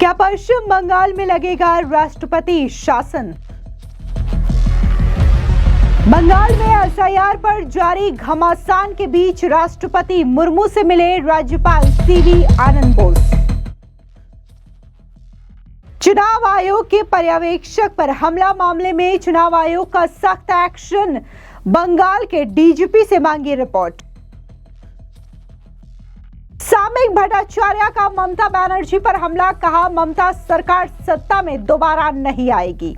क्या पश्चिम बंगाल में लगेगा राष्ट्रपति शासन? बंगाल में एसआईआर पर जारी घमासान के बीच राष्ट्रपति मुर्मू से मिले राज्यपाल सीवी आनंद बोस। चुनाव आयोग के पर्यवेक्षक पर हमला मामले में चुनाव आयोग का सख्त एक्शन, बंगाल के डीजीपी से मांगी रिपोर्ट। सामयिक भट्टाचार्य का ममता बनर्जी पर हमला, कहा ममता सरकार सत्ता में दोबारा नहीं आएगी।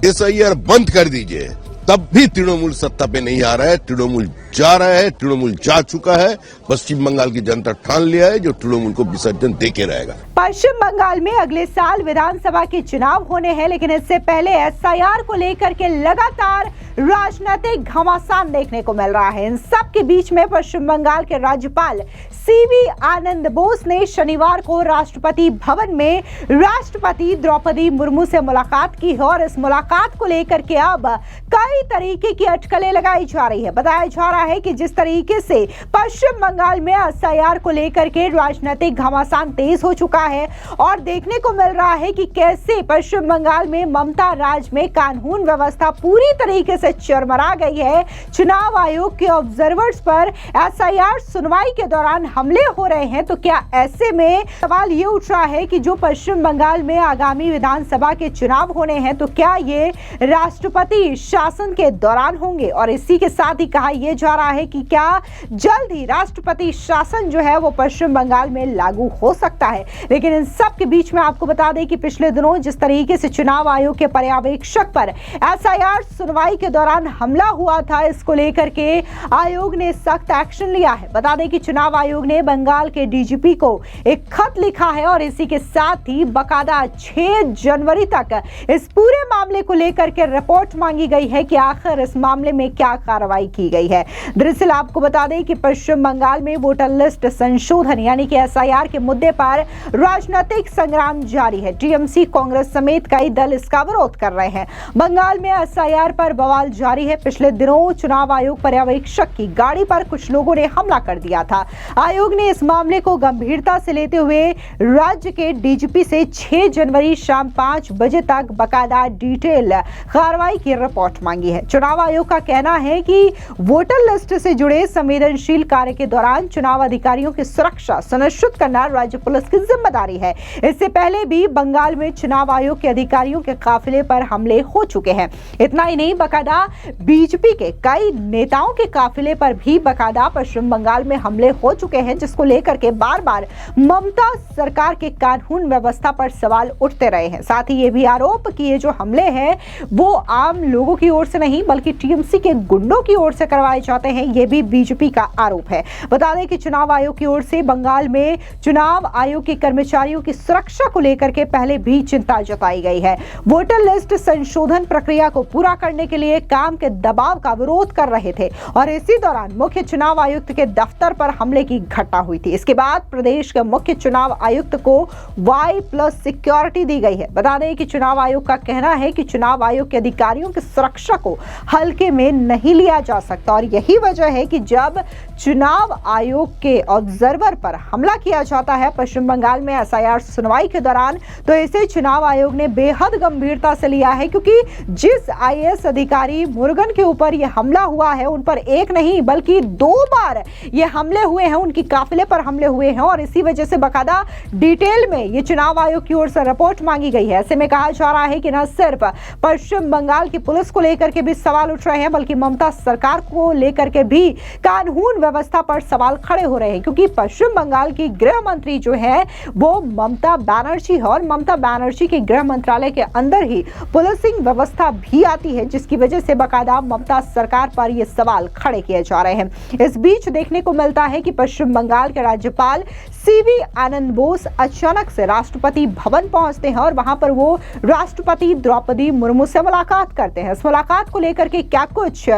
एसआईआर बंद कर दीजिए, तब भी तृणमूल सत्ता पे नहीं आ रहा है। तृणमूल जा रहा है, तृणमूल जा चुका है। पश्चिम बंगाल की जनता ठान लिया है जो तृणमूल को विसर्जन देके रहेगा। पश्चिम बंगाल में अगले साल विधानसभा के चुनाव होने हैं, लेकिन इससे पहले एसआईआर को लेकर के लगातार राजनीतिक घमासान देखने को मिल रहा है। इन सब के बीच में पश्चिम बंगाल के राज्यपाल सीवी आनंद बोस ने शनिवार को राष्ट्रपति भवन में राष्ट्रपति द्रौपदी मुर्मू से मुलाकात की है और इस मुलाकात को लेकर के अब कई तरीके की अटकलें लगाई जा रही है। बताया जा रहा है कि जिस तरीके से पश्चिम बंगाल में एसआईआर को लेकर के राजनीतिक घमासान तेज हो चुका है और देखने को मिल रहा है कि कैसे पश्चिम बंगाल में ममता राज में कानून व्यवस्था पूरी तरीके से चरमरा गई है। चुनाव आयोग के ऑब्जर्वर्स पर एसआईआर सुनवाई के दौरान हमले हो रहे हैं, तो क्या ऐसे में सवाल ये उठ रहा है कि जो पश्चिम बंगाल में आगामी विधानसभा के चुनाव होने हैं, तो क्या ये राष्ट्रपति शासन के दौरान होंगे? और इसी के साथ ही कहा यह जा रहा है कि क्या जल्द ही राष्ट्रपति शासन जो है वो पश्चिम बंगाल में लागू हो सकता है। लेकिन इन सब के बीच में आपको बता दें कि पिछले दिनों जिस तरीके से चुनाव आयोग के पर्यवेक्षक पर एसआईआर सुनवाई के दौरान हमला हुआ था, इसको लेकर के आयोग ने सख्त एक्शन लिया है। बता दें कि चुनाव आयोग ने बंगाल के डीजीपी को एक खत लिखा है और इसी के साथ ही बकायदा 6 जनवरी तक इस पूरे मामले को लेकर के रिपोर्ट मांगी गई है कि आखिर इस मामले में क्या कार्रवाई की गई है। दरअसल आपको बता दें कि पश्चिम बंगाल में वोटर लिस्ट संशोधन यानी कि एसआईआर के मुद्दे पर राजनीतिक संग्राम जारी है। टीएमसी, कांग्रेस समेत कई दल इसका विरोध कर रहे हैं। बंगाल में एसआईआर पर बवाल जारी है। पिछले दिनों चुनाव आयोग पर्यवेक्षक की गाड़ी पर कुछ लोगों ने हमला कर दिया था। आयोग ने इस मामले को गंभीरता से लेते हुए राज्य के डीजीपी से 6 जनवरी शाम 5 बजे तक बकायदा डिटेल कार्रवाई की रिपोर्ट मांगी है। चुनाव आयोग का कहना है कि वोटर लिस्ट से जुड़े संवेदनशील कार्य के दौरान चुनाव अधिकारियों की सुरक्षा सुनिश्चित करना राज्य पुलिस की जिम्मेदारी है। इससे पहले भी बंगाल में चुनाव आयोग के अधिकारियों के काफिले पर हमले हो चुके हैं। इतना ही नहीं, बकायदा बीजेपी के कई नेताओं के काफिले पर भी बकायदा पश्चिम बंगाल में हमले हो चुके हैं, जिसको लेकर के बार बार ममता सरकार के कानून व्यवस्था पर सवाल उठते रहे हैं। साथ ही ये भी आरोप कि ये जो हमले हैं वो आम लोगों की ओर से नहीं बल्कि टीएमसी के गुंडों की ओर से करवाए जाते हैं, ये भी बीजेपी का आरोप है। बता दें कि चुनाव आयोग की ओर से बंगाल में चुनाव आयोग के कर्मचारियों की सुरक्षा को लेकर के पहले भी चिंता जताई गई है। वोटर लिस्ट संशोधन प्रक्रिया को पूरा करने के लिए काम के दबाव का विरोध कर रहे थे और इसी दौरान मुख्य चुनाव आयुक्त के दफ्तर पर हमले की घटना हुई थी। इसके बाद प्रदेश के मुख्य चुनाव आयुक्त को Y+ सिक्योरिटी दी गई है। बता दें कि चुनाव आयोग का कहना है कि चुनाव आयोग के अधिकारियों की सुरक्षा को हल्के में नहीं लिया जा सकता और यही वजह है कि जब चुनाव आयोग के ऑब्जर्वर पर हमला किया जाता है पश्चिम बंगाल में एसआईआर सुनवाई के दौरान, तो इसे चुनाव आयोग ने बेहद गंभीरता से लिया है, क्योंकि जिस आईएएस अधिकारी मुरुगन के ऊपर यह हमला हुआ है उन पर एक नहीं बल्कि 2 बार ये हमले हुए हैं, उनकी काफिले पर हमले हुए हैं और इसी वजह से बकायदा डिटेल में ये चुनाव आयोग की ओर से रिपोर्ट मांगी गई है। ऐसे में कहा जा रहा है कि न सिर्फ पश्चिम बंगाल की पुलिस को लेकर के भी सवाल उठ रहे हैं बल्कि ममता सरकार को लेकर के भी कानून व्यवस्था पर सवाल खड़े हो रहे हैं, क्योंकि पश्चिम बंगाल की गृह मंत्री जो है वो ममता बनर्जी है और ममता बनर्जी के गृह मंत्रालय के अंदर ही पुलिसिंग व्यवस्था भी आती है, जिसकी वजह से बकायदा ममता सरकार पर ये सवाल खड़े किए जा रहे हैं। इस बीच देखने को मिलता है कि पश्चिम बंगाल के राज्यपाल सीवी आनंद बोस अचानक से राष्ट्रपति भवन पहुंचते हैं और वहां पर वो राष्ट्रपति द्रौपदी मुर्मू से मुलाकात करते हैं। इस मुलाकात को लेकर के क्या कुछ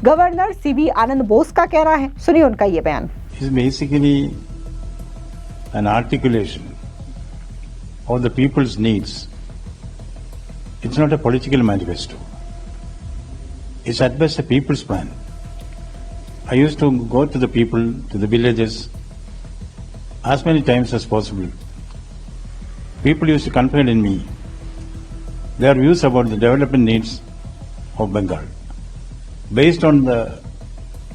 गवर्नर सीवी आनंद बोस का कहना है, सुनिए उनका ये बयान। Basically an articulation of the people's needs. It's not a political manifesto. It's at best a people's plan. I used to go to the people, to the villages, as many times as possible people used to confide in me their views about the development needs of Bengal. Based on the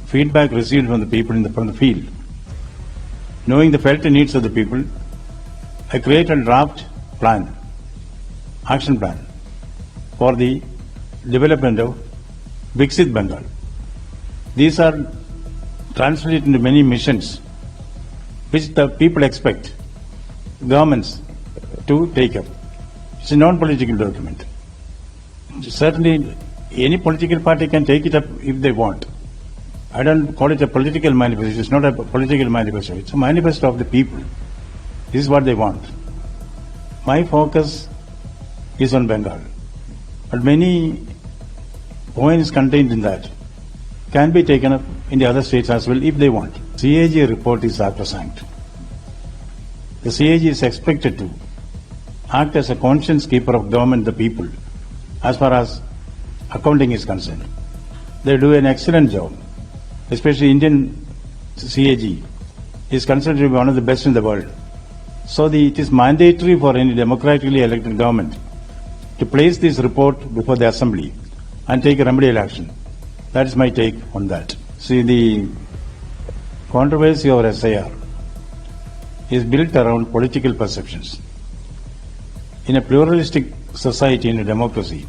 feedback received from the people from the field, knowing the felt needs of the people, I created a draft plan, action plan for the development of Viksit Bengal. These are translated into many missions which the people expect governments to take up. It's a non-political document. Certainly, any political party can take it up if they want. I don't call it a political manifesto. It's not a political manifesto. It's a manifesto of the people. This is what they want. My focus is on Bengal. But many points contained in that can be taken up in the other states as well if they want. CAG report is sacrosanct. The CAG is expected to act as a conscience keeper of government, the people, as far as accounting is concerned. They do an excellent job. Especially Indian CAG is considered to be one of the best in the world. So it is mandatory for any democratically elected government to place this report before the assembly and take a remedial action. That is my take on that. See, the controversy over SIR is built around political perceptions. In a pluralistic society, in a democracy,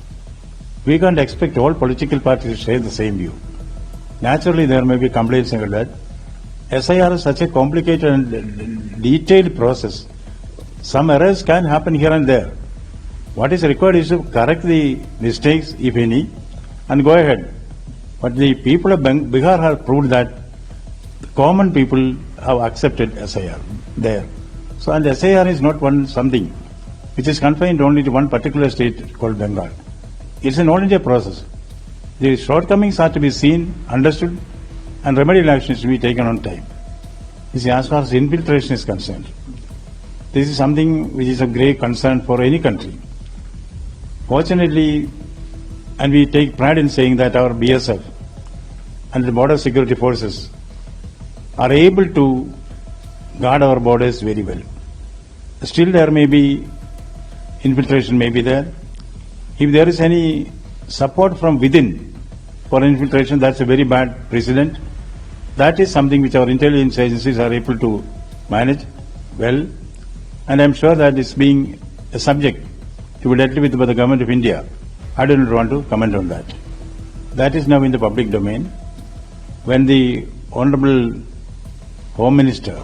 we can't expect all political parties to share the same view. Naturally, there may be complaints about that. SIR is such a complicated and detailed process. Some errors can happen here and there. What is required is to correct the mistakes, if any, and go ahead. But the people of Bihar have proved that the common people have accepted SIR there. So, and SIR is not something which is confined only to one particular state called Bengal. It's an all-India process. The shortcomings are to be seen, understood, and remedial actions to be taken on time. You see, as far as infiltration is concerned, this is something which is of great concern for any country. Fortunately, and we take pride in saying that our BSF and the border security forces are able to guard our borders very well. Still, there may be infiltration may be there. If there is any support from within for infiltration, that's a very bad precedent. That is something which our intelligence agencies are able to manage well, and I'm sure that it's being a subject to be dealt with by the government of India. I do not want to comment on that. That is now in the public domain. When the Honorable Home Minister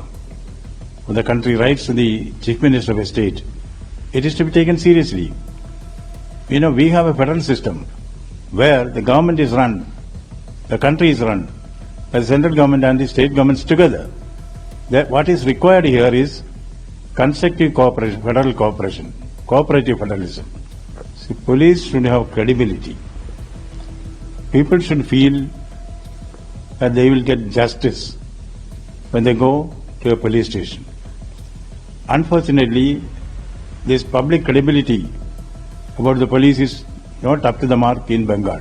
of the country writes to the Chief Minister of a state, it is to be taken seriously. You know, we have a federal system where the government is run, the country is run by the central government and the state governments together. What is required here is constructive cooperation, federal cooperation, cooperative federalism. See, police should have credibility. People should feel that they will get justice when they go to a police station. Unfortunately, this public credibility about the police is not up to the mark in Bengal.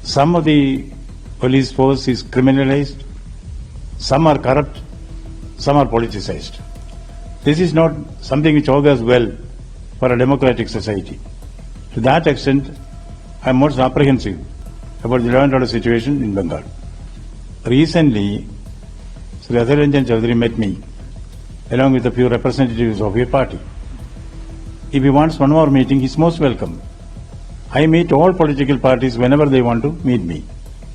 Some of the police force is criminalized, some are corrupt, some are politicized. This is not something which augurs well for a democratic society. To that extent, I am most apprehensive about the law and order situation in Bengal. Recently, Sri Adhir Ranjan Chaudhary met me along with a few representatives of your party. If he wants one more meeting, he is most welcome. I meet all political parties whenever they want to meet me.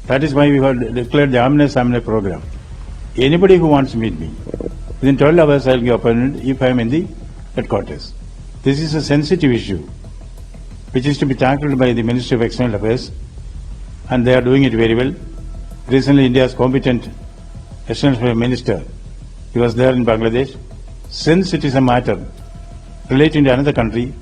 That is why we have declared the Amne Samne program. Anybody who wants to meet me, within 12 hours I will give appointment if I am in the headquarters. This is a sensitive issue which is to be tackled by the Ministry of External Affairs, and they are doing it very well. Recently, India's competent External Affairs Minister, he was there in Bangladesh. Since it is a matter relating to another country,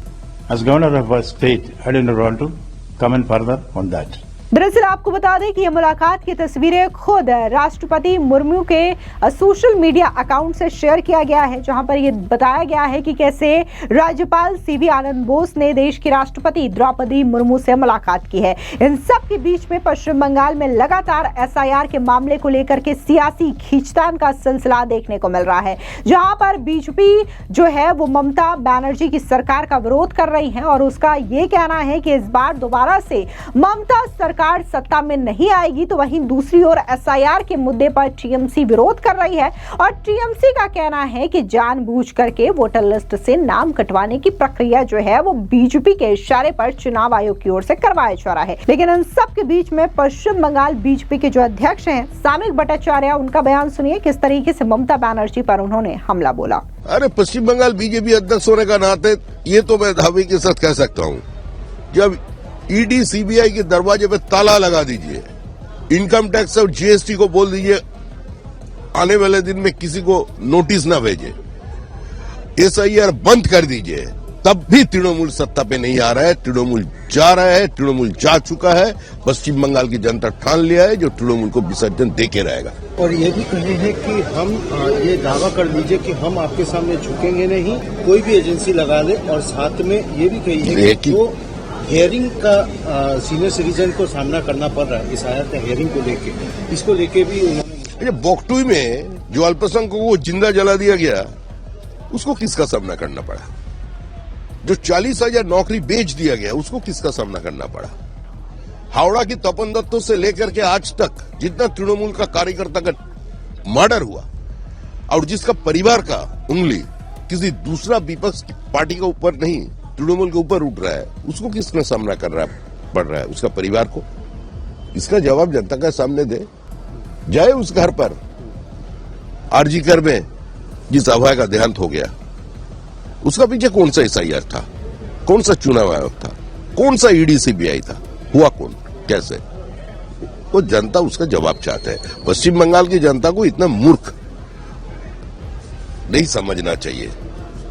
as governor of a state, I do not want to comment further on that. दरअसल आपको बता दें कि यह मुलाकात की तस्वीरें खुद राष्ट्रपति मुर्मू के सोशल मीडिया अकाउंट से शेयर किया गया है, जहां पर यह बताया गया है कि कैसे राज्यपाल सीवी आनंद बोस ने देश की राष्ट्रपति द्रौपदी मुर्मू से मुलाकात की है। इन सब के बीच में पश्चिम बंगाल में लगातार एसआईआर के मामले को लेकर के सियासी खींचतान का सिलसिला देखने को मिल रहा है, जहां पर बीजेपी जो है वो ममता बनर्जी की सरकार का विरोध कर रही है और उसका ये कहना है कि इस बार दोबारा से ममता सरकार सत्ता में नहीं आएगी। तो वहीं दूसरी ओर एसआईआर के मुद्दे पर टीएमसी विरोध कर रही है और टीएमसी का कहना है कि जानबूझ करके वोटर लिस्ट से नाम कटवाने की प्रक्रिया जो है वो बीजेपी के इशारे पर चुनाव आयोग की ओर से करवाया जा रहा है। लेकिन इन सब के बीच में पश्चिम बंगाल बीजेपी के जो अध्यक्ष हैं सामिक भट्टाचार्य, उनका बयान सुनिए किस तरीके से ममता बनर्जी पर उन्होंने हमला बोला। अरे पश्चिम बंगाल बीजेपी अध्यक्ष होने का नाते ये तो मैं दावे के साथ कह सकता हूँ, जब ईडी सीबीआई के दरवाजे पे ताला लगा दीजिए, इनकम टैक्स और जीएसटी को बोल दीजिए आने वाले दिन में किसी को नोटिस ना भेजे, एसआईआर बंद कर दीजिए, तब भी तृणमूल सत्ता पे नहीं आ रहा है। तृणमूल जा रहा है, तृणमूल जा चुका है। पश्चिम बंगाल की जनता ठान लिया है जो तृणमूल को विसर्जन देके रहेगा। और ये भी कहे हैं कि हम ये दावा कर लीजिए कि हम आपके सामने झुकेंगे नहीं, कोई भी एजेंसी लगा ले। और साथ में ये भी कही है कि जो हियरिंग का सीनियर सिटीजन को सामना करना पड़ रहा है इस आयत का हियरिंग को लेके, इसको लेके भी उन्होंने बोगटुई में जो अल्पसंख्यकों को जिंदा जला दिया गया, उसको किसका सामना करना पड़ा? जो 40,000 नौकरी बेच दिया गया, उसको किसका सामना करना पड़ा? हावड़ा की तपन दत्तों से लेकर के आज तक जितना तृणमूल का कार्यकर्ता का मर्डर हुआ और जिसका परिवार का उंगली किसी दूसरा विपक्ष की पार्टी के ऊपर नहीं, तृणमूल के ऊपर उठ रहा है, उसको किसने सामना करना पड़ रहा है? उसका परिवार को। इसका जवाब जनता के सामने दे। जाए उस घर पर आरजी कर में जिस अभय का देहांत हो गया, उसका पीछे कौन सा एसआईआर था, कौन सा चुनाव आयोग था, कौन सा ईडी सीबीआई था, हुआ कौन, कैसे? वो जनता उसका जवाब चाहते हैं। पश्चिम बंगाल की जनता को इतना मूर्ख नहीं समझना चाहिए।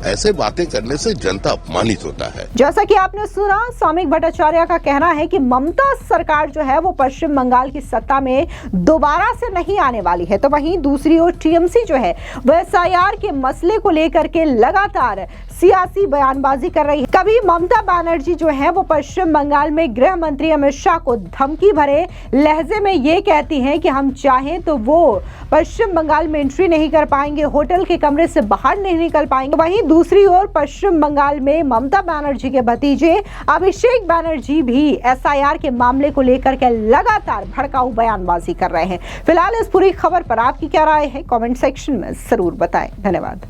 ऐसे बातें करने से जनता अपमानित होता है। जैसा कि आपने सुना, सामिक भट्टाचार्य का कहना है कि ममता सरकार जो है वो पश्चिम बंगाल की सत्ता में दोबारा से नहीं आने वाली है। तो वहीं दूसरी ओर टीएमसी जो है वह एसआईआर के मसले को लेकर के लगातार सियासी बयानबाजी कर रही है। कभी ममता बनर्जी जो है वो पश्चिम बंगाल में गृह मंत्री अमित शाह को धमकी भरे लहजे में ये कहती हैं कि हम चाहें तो वो पश्चिम बंगाल में एंट्री नहीं कर पाएंगे, होटल के कमरे से बाहर नहीं निकल पाएंगे। वहीं दूसरी ओर पश्चिम बंगाल में ममता बनर्जी के भतीजे अभिषेक बनर्जी भी एसआईआर के मामले को लेकर के लगातार भड़काऊ बयानबाजी कर रहे हैं। फिलहाल इस पूरी खबर पर आपकी क्या राय है, कमेंट सेक्शन में जरूर बताएं। धन्यवाद।